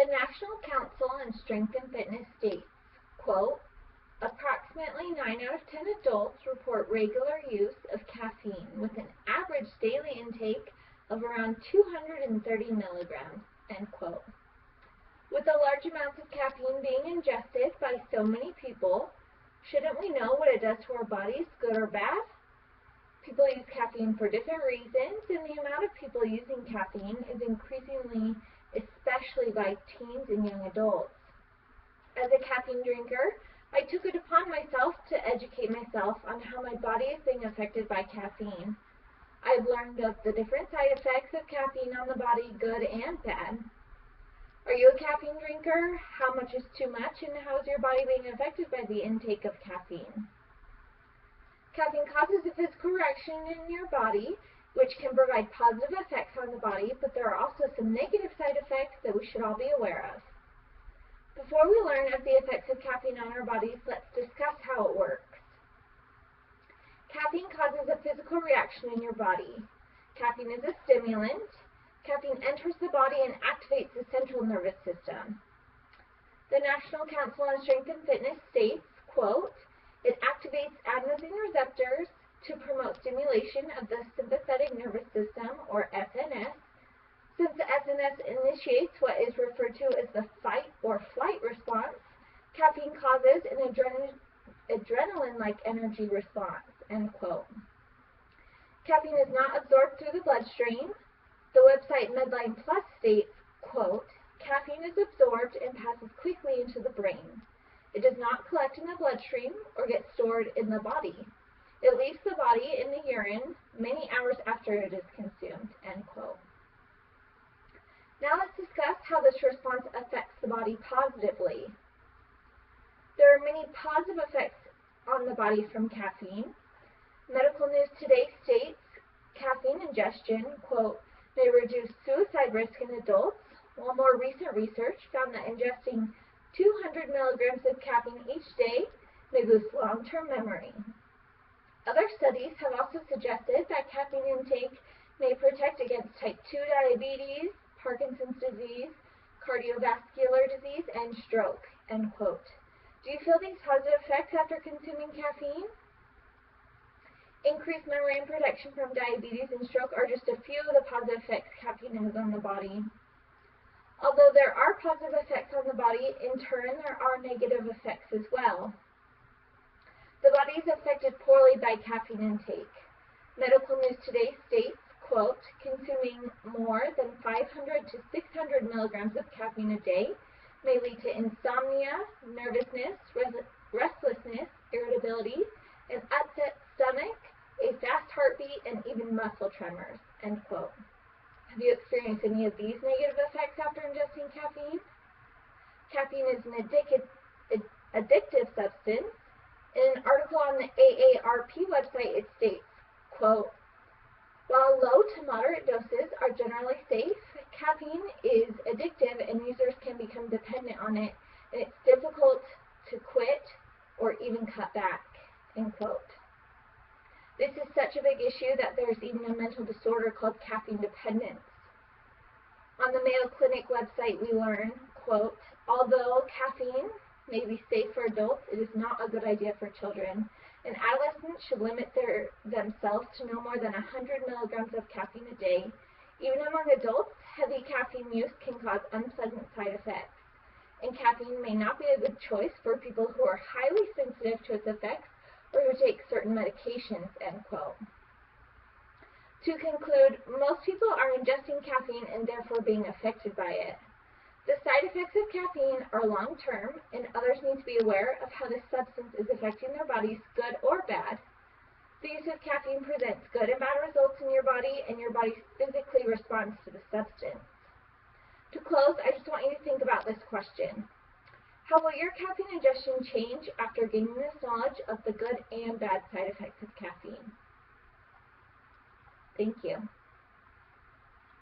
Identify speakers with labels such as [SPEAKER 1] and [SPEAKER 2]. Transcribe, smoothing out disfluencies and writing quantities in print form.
[SPEAKER 1] The National Council on Strength and Fitness states, quote, approximately 9 out of 10 adults report regular use of caffeine with an average daily intake of around 230 milligrams, end quote. With the large amounts of caffeine being ingested by so many people, shouldn't we know what it does to our bodies, good or bad? People use caffeine for different reasons, and the amount of people using caffeine is increasingly, especially by teens and young adults. As a caffeine drinker, I took it upon myself to educate myself on how my body is being affected by caffeine. I've learned of the different side effects of caffeine on the body, good and bad. Are you a caffeine drinker? How much is too much, and how is your body being affected by the intake of caffeine? Caffeine causes a physical reaction in your body, which can provide positive effects on the body, but there are also some negative side effects that we should all be aware of. Before we learn of the effects of caffeine on our bodies, let's discuss how it works. Caffeine causes a physical reaction in your body. Caffeine is a stimulant. Caffeine enters the body and activates the central nervous system. The National Council on Strength and Fitness states, quote, it activates adenosine receptors to promote stimulation of the sympathetic nervous system, or SNS. Since the SNS initiates what is referred to as the fight or flight response, caffeine causes an adrenaline-like energy response, end quote. Caffeine is not absorbed through the bloodstream. The website Medline Plus states, quote, caffeine is absorbed and passes quickly into the brain. It does not collect in the bloodstream or get stored in the body. It leaves the body in the urine many hours after it is consumed, end quote. Now let's discuss how this response affects the body positively. There are many positive effects on the body from caffeine. Medical News Today states, caffeine ingestion, quote, may reduce suicide risk in adults, while more recent research found that ingesting 200 milligrams of caffeine each day may boost long-term memory. Other studies have also suggested that caffeine intake may protect against type 2 diabetes, Parkinson's disease, cardiovascular disease, and stroke, end quote. Do you feel these positive effects after consuming caffeine? Increased memory and protection from diabetes and stroke are just a few of the positive effects caffeine has on the body. Although there are positive effects on the body, in turn there are negative effects as well. The body is affected poorly by caffeine intake. Medical News Today states, quote, consuming more than 500 to 600 milligrams of caffeine a day may lead to insomnia, nervousness, restlessness, irritability, an upset stomach, a fast heartbeat, and even muscle tremors, end quote. Have you experienced any of these negative effects after ingesting caffeine? Caffeine is an addictive substance. In an article on the AARP website, it states, quote, while low to moderate doses are generally safe, caffeine is addictive and users can become dependent on it, and it's difficult to quit or even cut back, end quote. This is such a big issue that there's even a mental disorder called caffeine dependence. On the Mayo Clinic website, we learn, quote, although caffeine may be safe for adults, it is not a good idea for children. And adolescents should limit themselves to no more than 100 milligrams of caffeine a day. Even among adults, heavy caffeine use can cause unpleasant side effects. And caffeine may not be a good choice for people who are highly sensitive to its effects or who take certain medications, end quote. To conclude, most people are ingesting caffeine and therefore being affected by it. The side effects of caffeine are long-term, and others need to be aware of how this substance is affecting their bodies, good or bad. The use of caffeine presents good and bad results in your body, and your body physically responds to the substance. To close, I just want you to think about this question. How will your caffeine ingestion change after gaining this knowledge of the good and bad side effects of caffeine? Thank you.